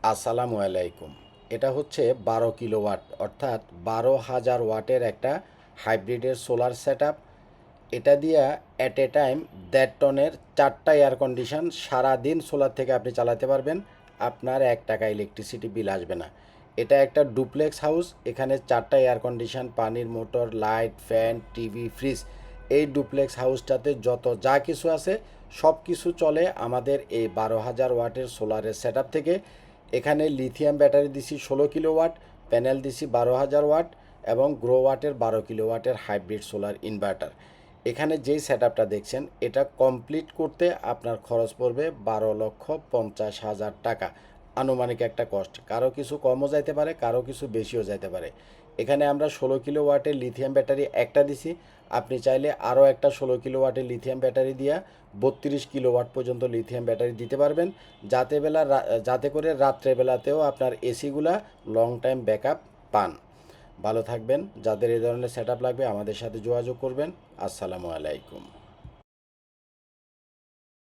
আসসালামু আলাইকুম। এটা হচ্ছে 12 কিলোওয়াট অর্থাৎ 12,000 ওয়াটের একটা হাইব্রিডের সোলার সেট আপ। এটা দিয়া অ্যাট এ টাইম 1.5 টনের 4টা এয়ার কন্ডিশন সারাদিন সোলার থেকে আপনি চালাতে পারবেন। আপনার 1 টাকা ইলেকট্রিসিটি বিল আসবে না। এটা একটা ডুপ্লেক্স হাউস। এখানে 4টা এয়ার কন্ডিশন, পানির motor, light, fan, TV, fridge, এই ডুপ্লেক্স হাউসটাতে যত যা কিছু আছে সব কিছু চলে আমাদের এই 12,000 ওয়াটের সোলারের সেট আপ থেকে। এখানে লিথিয়াম ব্যাটারি দিছি 16 কিলোওয়াট, প্যানেল দিছি 12,000 ওয়াট এবং গ্রো ওয়াটের 12 কিলোওয়াটের হাইব্রিড সোলার ইনভার্টার। এখানে যেই সেট আপটা দেখছেন এটা কমপ্লিট করতে আপনার খরচ পড়বে 12,50,000 টাকা। আনুমানিক একটা কস্ট, কারো কিছু কমও যাইতে পারে, কারো কিছু বেশিও যাইতে পারে। এখানে আমরা 16 কিলোওয়াটের লিথিয়াম ব্যাটারি একটা দিছি। আপনি চাইলে আরও একটা 16 কিলোওয়াটের লিথিয়াম ব্যাটারি দিয়া 32 কিলোওয়াট পর্যন্ত লিথিয়াম ব্যাটারি দিতে পারবেন, যাতে করে রাত্রেবেলাতেও আপনার এসিগুলা লং টাইম ব্যাকআপ পান। ভালো থাকবেন। যাদের এই ধরনের সেট আপ লাগবে আমাদের সাথে যোগাযোগ করবেন। আসসালামু আলাইকুম।